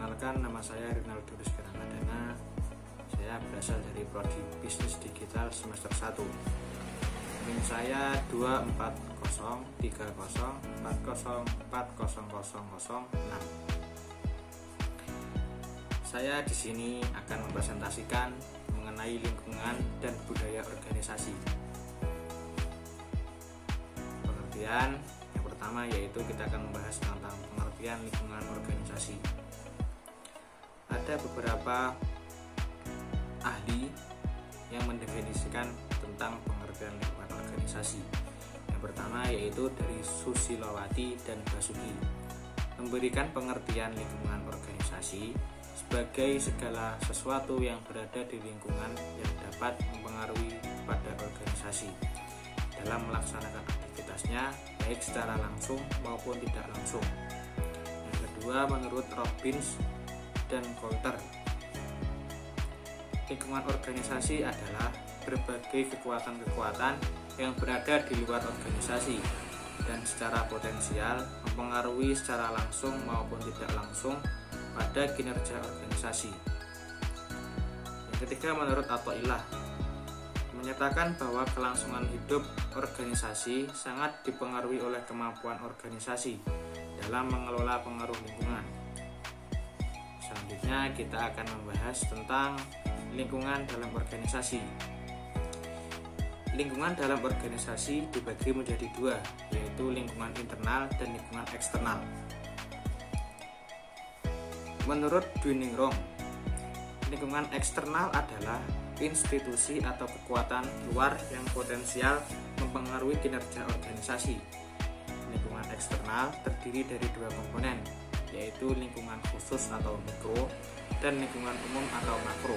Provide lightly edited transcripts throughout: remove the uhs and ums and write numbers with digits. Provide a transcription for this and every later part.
Perkenalkan, nama saya Rinaldo Rizky Ramadana. Saya berasal dari Prodi Bisnis Digital semester 1. NIM saya 24030404006. Saya di sini akan mempresentasikan mengenai lingkungan dan budaya organisasi. Pengertian yang pertama yaitu kita akan membahas tentang pengertian lingkungan organisasi. Ada beberapa ahli yang mendefinisikan tentang pengertian lingkungan organisasi. Yang pertama yaitu dari Susilowati dan Basuki, memberikan pengertian lingkungan organisasi sebagai segala sesuatu yang berada di lingkungan yang dapat mempengaruhi pada organisasi dalam melaksanakan aktivitasnya baik secara langsung maupun tidak langsung. Yang kedua, menurut Robbins dan Coulter, lingkungan organisasi adalah berbagai kekuatan-kekuatan yang berada di luar organisasi dan secara potensial mempengaruhi secara langsung maupun tidak langsung pada kinerja organisasi. Yang ketiga, menurut Athaillah, menyatakan bahwa kelangsungan hidup organisasi sangat dipengaruhi oleh kemampuan organisasi dalam mengelola pengaruh lingkungan. Selanjutnya kita akan membahas tentang lingkungan dalam organisasi. Lingkungan dalam organisasi dibagi menjadi dua, yaitu lingkungan internal dan lingkungan eksternal. Menurut Dunning-Rong, lingkungan eksternal adalah institusi atau kekuatan luar yang potensial mempengaruhi kinerja organisasi. Lingkungan eksternal terdiri dari dua komponen, yaitu lingkungan khusus atau mikro dan lingkungan umum atau makro.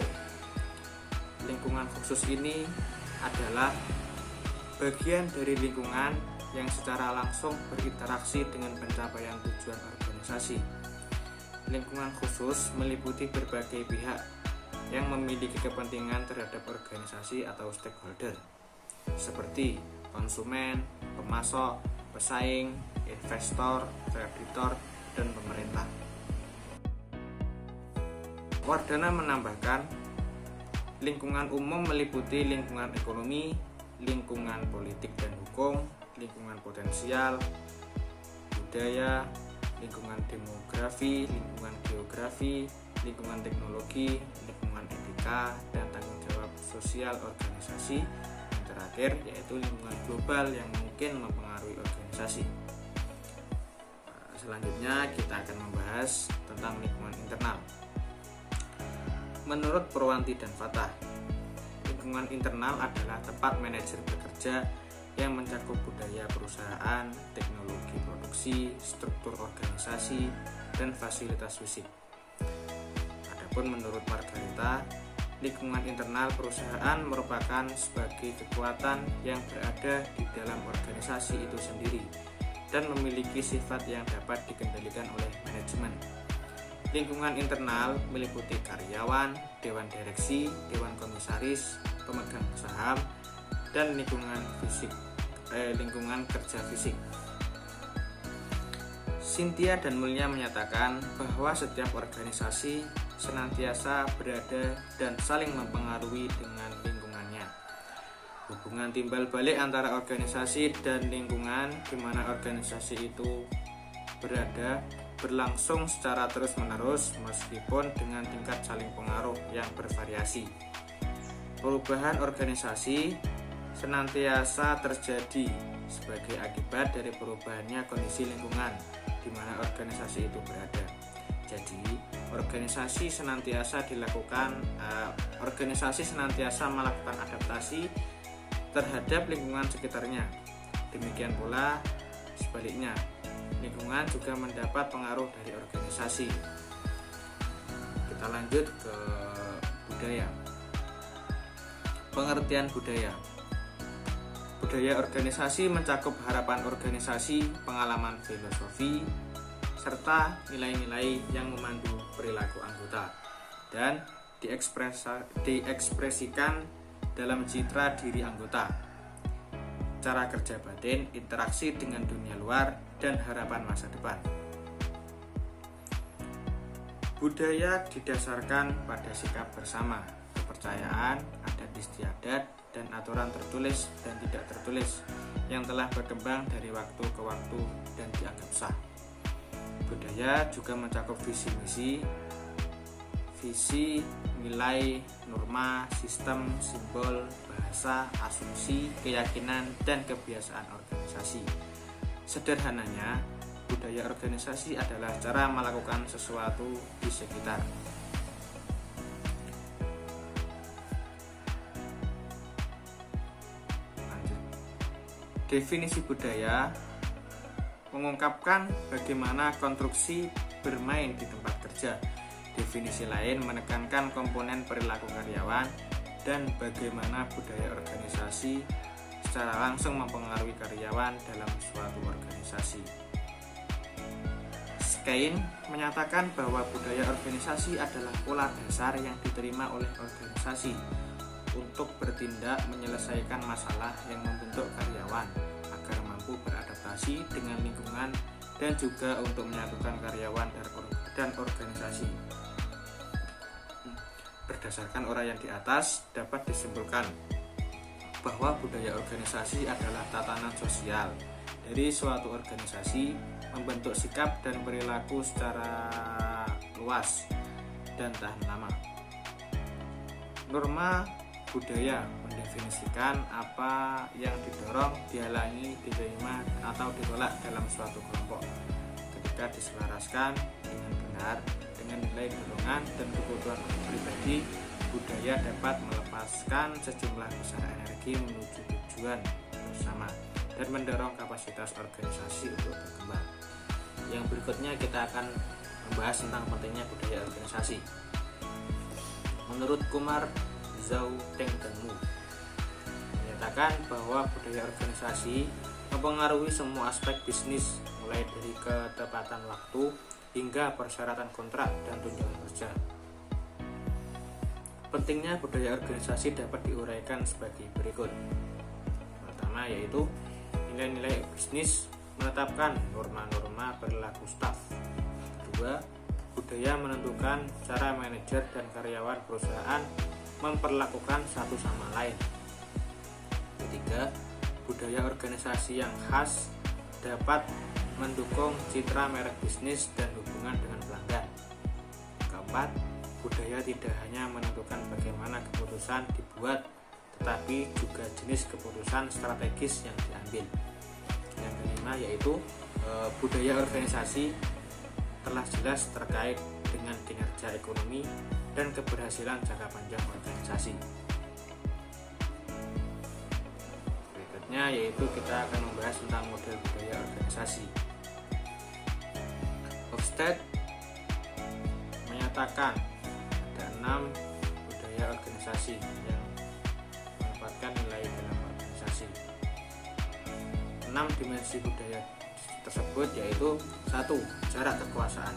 Lingkungan khusus ini adalah bagian dari lingkungan yang secara langsung berinteraksi dengan pencapaian tujuan organisasi. Lingkungan khusus meliputi berbagai pihak yang memiliki kepentingan terhadap organisasi atau stakeholder, seperti konsumen, pemasok, pesaing, investor, kreditor, dan pemerintah. Wardana menambahkan, lingkungan umum meliputi lingkungan ekonomi, lingkungan politik dan hukum, lingkungan potensial, budaya, lingkungan demografi, lingkungan geografi, lingkungan teknologi, lingkungan etika, dan tanggung jawab sosial organisasi. Yang terakhir yaitu lingkungan global yang mungkin mempengaruhi organisasi. Selanjutnya kita akan membahas tentang lingkungan internal. Menurut Purwanti dan Fatah, lingkungan internal adalah tempat manajer bekerja yang mencakup budaya perusahaan, teknologi produksi, struktur organisasi, dan fasilitas fisik. Adapun menurut Margarita, lingkungan internal perusahaan merupakan sebagai kekuatan yang berada di dalam organisasi itu sendiri dan memiliki sifat yang dapat dikendalikan oleh manajemen. Lingkungan internal meliputi karyawan, dewan direksi, dewan komisaris, pemegang saham, dan lingkungan kerja fisik. Cynthia dan Mulia menyatakan bahwa setiap organisasi senantiasa berada dan saling mempengaruhi dengan lingkungannya. Hubungan timbal balik antara organisasi dan lingkungan di mana organisasi itu berada berlangsung secara terus-menerus meskipun dengan tingkat saling pengaruh yang bervariasi. Perubahan organisasi senantiasa terjadi sebagai akibat dari perubahannya kondisi lingkungan di mana organisasi itu berada. Jadi, organisasi senantiasa melakukan adaptasi terhadap lingkungan sekitarnya. Demikian pula sebaliknya, lingkungan juga mendapat pengaruh dari organisasi. Kita lanjut ke budaya. Pengertian budaya. Budaya organisasi mencakup harapan organisasi, pengalaman filosofi, serta nilai-nilai yang memandu perilaku anggota dan diekspresikan dalam citra diri anggota, cara kerja batin, interaksi dengan dunia luar, dan harapan masa depan. Budaya didasarkan pada sikap bersama, kepercayaan, adat istiadat, dan aturan tertulis dan tidak tertulis yang telah berkembang dari waktu ke waktu dan dianggap sah. Budaya juga mencakup visi-misi, nilai, norma, sistem, simbol, bahasa, asumsi, keyakinan, dan kebiasaan organisasi. Sederhananya, budaya organisasi adalah cara melakukan sesuatu di sekitar. Lanjut. Definisi budaya mengungkapkan bagaimana konstruksi bermain di tempat kerja. Definisi lain menekankan komponen perilaku karyawan dan bagaimana budaya organisasi secara langsung mempengaruhi karyawan dalam suatu organisasi. Skene menyatakan bahwa budaya organisasi adalah pola dasar yang diterima oleh organisasi untuk bertindak menyelesaikan masalah yang membentuk karyawan agar mampu beradaptasi dengan lingkungan dan juga untuk menyatukan karyawan dan organisasi. Berdasarkan uraian di atas, dapat disimpulkan bahwa budaya organisasi adalah tatanan sosial dari suatu organisasi, membentuk sikap dan perilaku secara luas dan tahan lama. Norma budaya mendefinisikan apa yang didorong, dihalangi, diterima, atau ditolak dalam suatu kelompok. Ketika diselaraskan dengan benar dengan nilai dorongan dan kebutuhan pribadi, budaya dapat melepaskan sejumlah besar energi menuju tujuan bersama dan mendorong kapasitas organisasi untuk berkembang. Yang berikutnya kita akan membahas tentang pentingnya budaya organisasi. Menurut Kumar Zhaoteng menyatakan bahwa budaya organisasi mempengaruhi semua aspek bisnis, mulai dari ketepatan waktu hingga persyaratan kontrak dan tunjangan kerja. Pentingnya budaya organisasi dapat diuraikan sebagai berikut. Pertama yaitu nilai-nilai bisnis menetapkan norma-norma perilaku staf. Kedua, budaya menentukan cara manajer dan karyawan perusahaan memperlakukan satu sama lain. Ketiga, budaya organisasi yang khas dapat mendukung citra merek bisnis dan hubungan dengan pelanggan. Keempat, budaya tidak hanya menentukan bagaimana keputusan dibuat, tetapi juga jenis keputusan strategis yang diambil. Yang kelima yaitu budaya organisasi telah jelas terkait dengan kinerja ekonomi dan keberhasilan jangka panjang organisasi. Berikutnya yaitu kita akan membahas tentang model budaya organisasi. Hofstede menyatakan ada 6 budaya organisasi yang menempatkan nilai dalam organisasi. 6 dimensi budaya tersebut yaitu 1. Jarak kekuasaan.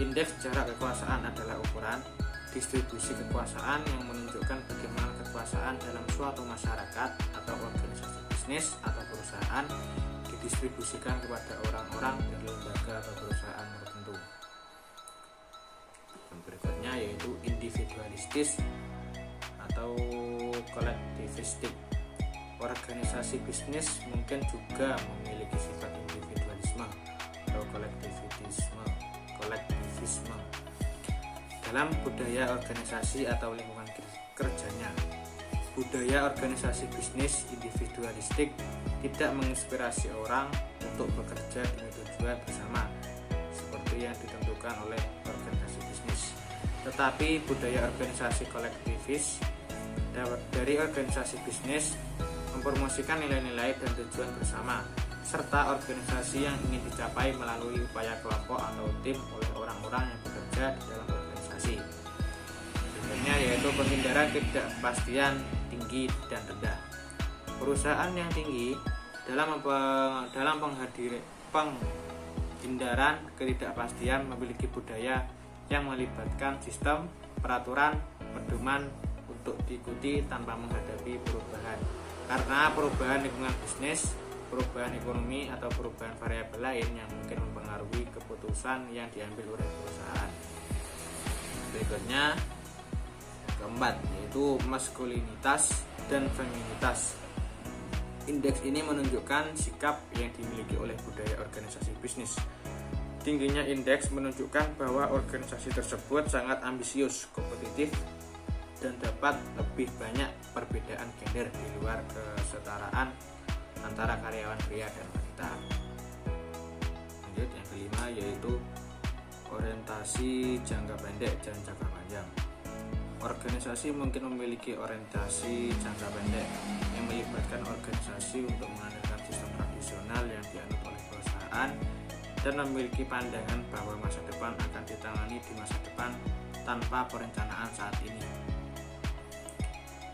Indeks jarak kekuasaan adalah ukuran distribusi kekuasaan yang menunjukkan bagaimana kekuasaan dalam suatu masyarakat atau organisasi bisnis atau perusahaan didistribusikan kepada orang-orang dari lembaga atau perusahaan tertentu. Yang berikutnya yaitu individualistis atau kolektivistik. Organisasi bisnis mungkin juga memiliki sifat individualisme atau kolektivisme dalam budaya organisasi atau lingkungan kerjanya. Budaya organisasi bisnis individualistik tidak menginspirasi orang untuk bekerja demi tujuan bersama seperti yang ditentukan oleh organisasi bisnis. Tetapi budaya organisasi kolektivis dari organisasi bisnis mempromosikan nilai-nilai dan tujuan bersama serta organisasi yang ingin dicapai melalui upaya kelompok atau tim oleh orang-orang yang bekerja di dalam organisasi. Berikutnya yaitu penghindaran ketidakpastian tinggi dan rendah. Perusahaan yang tinggi dalam penghindaran ketidakpastian memiliki budaya yang melibatkan sistem, peraturan, pedoman untuk diikuti tanpa menghadapi perubahan. Karena perubahan lingkungan bisnis, perubahan ekonomi atau perubahan variabel lain yang mungkin mempengaruhi keputusan yang diambil oleh perusahaan. Berikutnya yang keempat yaitu maskulinitas dan feminitas. Indeks ini menunjukkan sikap yang dimiliki oleh budaya organisasi bisnis. Tingginya indeks menunjukkan bahwa organisasi tersebut sangat ambisius, kompetitif, dan dapat lebih banyak perbedaan gender di luar kesetaraan antara karyawan pria dan wanita. Lanjut yang kelima yaitu orientasi jangka pendek dan jangka panjang. Organisasi mungkin memiliki orientasi jangka pendek yang melibatkan organisasi untuk mengandalkan sistem tradisional yang dianut oleh perusahaan dan memiliki pandangan bahwa masa depan akan ditangani di masa depan tanpa perencanaan saat ini.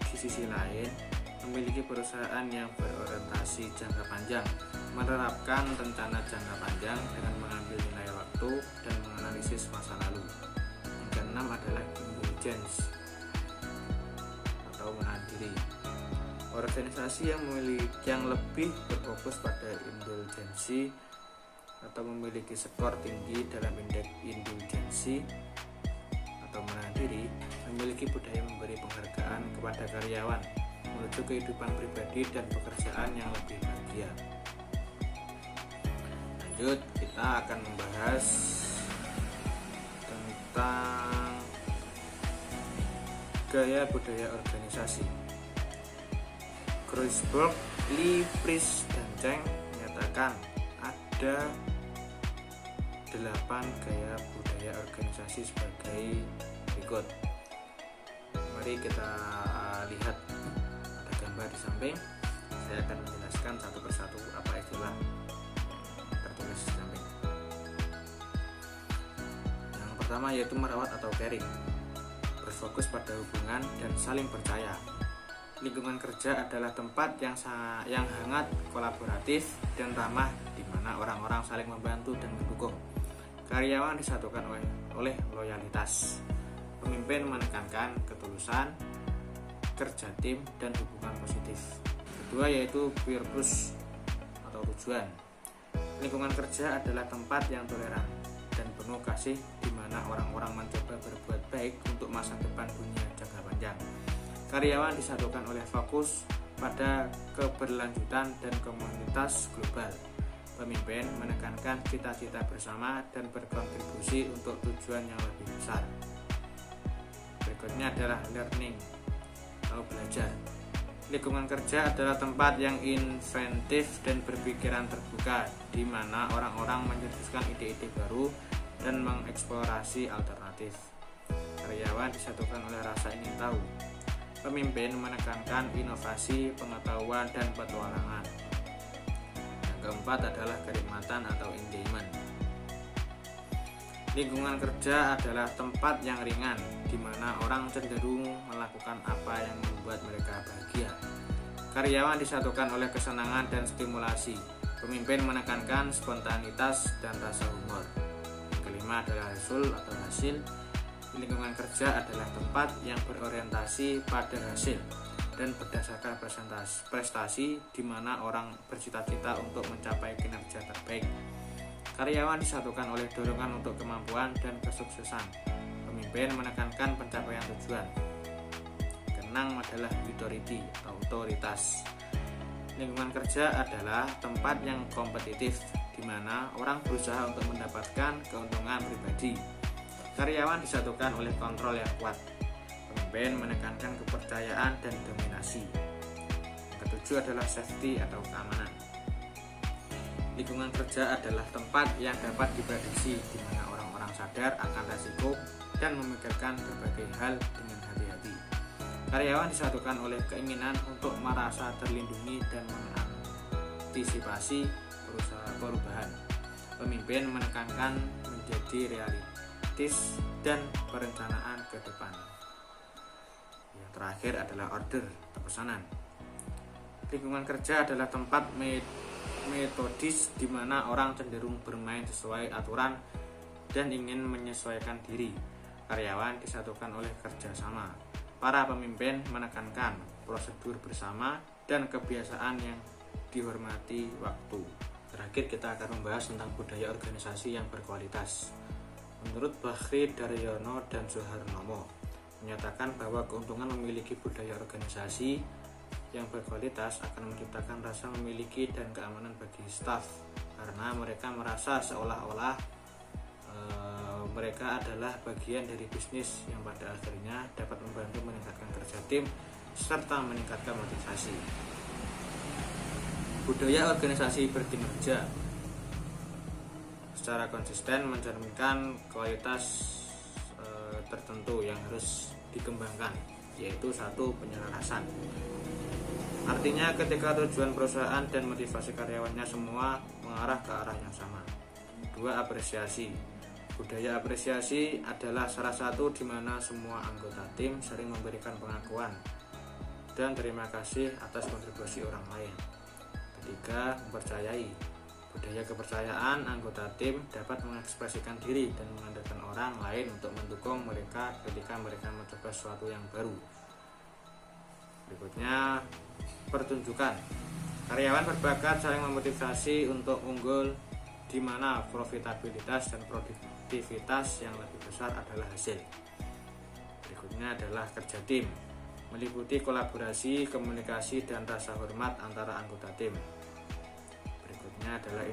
Di sisi lain, memiliki perusahaan yang berorientasi jangka panjang menerapkan rencana jangka panjang dengan mengambil nilai waktu dan menganalisis masa lalu. Yang keenam adalah indulgence atau menahan diri. Organisasi yang lebih berfokus pada indulgensi atau memiliki skor tinggi dalam indeks indulgensi atau menahan diri memiliki budaya memberi penghargaan kepada karyawan menuju kehidupan pribadi dan pekerjaan yang lebih bahagia. Lanjut, kita akan membahas tentang gaya budaya organisasi. Kreuzberg, Lee, Fries, dan Cheng menyatakan ada 8 gaya budaya organisasi sebagai berikut. Mari kita lihat, ada gambar di samping. Saya akan menjelaskan satu persatu apa istilah yang tertulis di samping. Yang pertama yaitu merawat atau caring, berfokus pada hubungan dan saling percaya. Lingkungan kerja adalah tempat yang hangat, kolaboratif, dan ramah di mana orang-orang saling membantu dan mendukung. Karyawan disatukan oleh loyalitas. Pemimpin menekankan ketulusan, kerja tim, dan hubungan positif. Kedua yaitu purpose atau tujuan. Lingkungan kerja adalah tempat yang toleran dan penuh kasih di mana orang-orang mencoba berbuat baik untuk masa depan dunia jangka panjang. Karyawan disatukan oleh fokus pada keberlanjutan dan komunitas global. Pemimpin menekankan cita-cita bersama dan berkontribusi untuk tujuan yang lebih besar. Berikutnya adalah learning atau belajar. Lingkungan kerja adalah tempat yang inventif dan berpikiran terbuka, di mana orang-orang mencetuskan ide-ide baru dan mengeksplorasi alternatif. Karyawan disatukan oleh rasa ingin tahu. Pemimpin menekankan inovasi, pengetahuan, dan petualangan. Yang keempat adalah kenikmatan atau enjoyment. Lingkungan kerja adalah tempat yang ringan, di mana orang cenderung melakukan apa yang membuat mereka bahagia. Karyawan disatukan oleh kesenangan dan stimulasi. Pemimpin menekankan spontanitas dan rasa humor. Yang kelima adalah hasil. Lingkungan kerja adalah tempat yang berorientasi pada hasil dan berdasarkan prestasi di mana orang bercita-cita untuk mencapai kinerja terbaik. Karyawan disatukan oleh dorongan untuk kemampuan dan kesuksesan. Pemimpin menekankan pencapaian tujuan. Keenam adalah authority atau otoritas. Lingkungan kerja adalah tempat yang kompetitif di mana orang berusaha untuk mendapatkan keuntungan pribadi. Karyawan disatukan oleh kontrol yang kuat. Pemimpin menekankan kepercayaan dan dominasi. Yang ketujuh adalah safety atau keamanan. Lingkungan kerja adalah tempat yang dapat diprediksi, di mana orang-orang sadar akan resiko dan memikirkan berbagai hal dengan hati-hati. Karyawan disatukan oleh keinginan untuk merasa terlindungi dan mengantisipasi perubahan. Pemimpin menekankan menjadi realistis dan perencanaan ke depan. Yang terakhir adalah order atau pesanan. Lingkungan kerja adalah tempat metodis di mana orang cenderung bermain sesuai aturan dan ingin menyesuaikan diri. Karyawan disatukan oleh kerjasama. Para pemimpin menekankan prosedur bersama dan kebiasaan yang dihormati waktu. Terakhir kita akan membahas tentang budaya organisasi yang berkualitas. Menurut Bakhri Daryono dan Soeharnomo menyatakan bahwa keuntungan memiliki budaya organisasi yang berkualitas akan menciptakan rasa memiliki dan keamanan bagi staf, karena mereka merasa seolah-olah mereka adalah bagian dari bisnis yang pada akhirnya dapat membantu meningkatkan kerja tim serta meningkatkan motivasi. Budaya organisasi berkinerja secara konsisten mencerminkan kualitas tertentu yang harus dikembangkan, yaitu satu, penyelarasan. Artinya ketika tujuan perusahaan dan motivasi karyawannya semua mengarah ke arah yang sama. 2, apresiasi. Budaya apresiasi adalah salah satu di mana semua anggota tim sering memberikan pengakuan dan terima kasih atas kontribusi orang lain. 3, mempercayai. Budaya kepercayaan anggota tim dapat mengekspresikan diri dan mengandalkan orang lain untuk mendukung mereka ketika mereka mencoba sesuatu yang baru. Berikutnya, pertunjukan. Karyawan berbakat saling memotivasi untuk unggul, di mana profitabilitas dan produktivitas yang lebih besar adalah hasil. Berikutnya adalah kerja tim, meliputi kolaborasi, komunikasi, dan rasa hormat antara anggota tim. Berikutnya adalah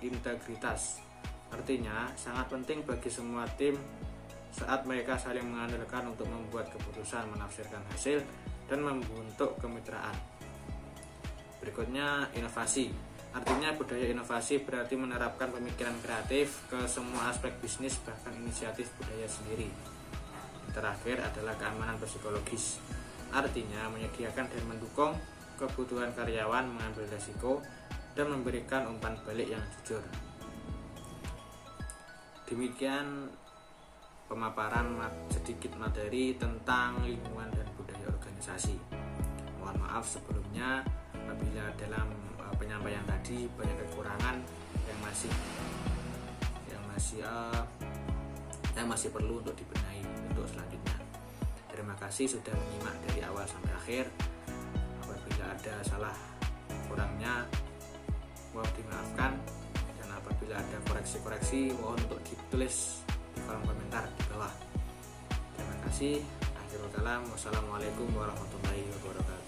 integritas. Artinya sangat penting bagi semua tim saat mereka saling mengandalkan untuk membuat keputusan, menafsirkan hasil, dan membentuk kemitraan. Berikutnya, inovasi. Artinya budaya inovasi berarti menerapkan pemikiran kreatif ke semua aspek bisnis, bahkan inisiatif budaya sendiri. Yang terakhir adalah keamanan psikologis. Artinya menyediakan dan mendukung kebutuhan karyawan mengambil risiko dan memberikan umpan balik yang jujur. Demikian pemaparan sedikit materi tentang lingkungan dan budaya organisasi. Mohon maaf sebelumnya apabila dalam penyampaian tadi banyak kekurangan yang masih perlu untuk dibenahi untuk selanjutnya. Terima kasih sudah menyimak dari awal sampai akhir. Apabila ada salah kurangnya mohon dimaafkan, dan apabila ada koreksi-koreksi mohon untuk ditulis di kolom komentar di bawah. Terima kasih. Akhirul kalam. Wassalamualaikum warahmatullahi wabarakatuh.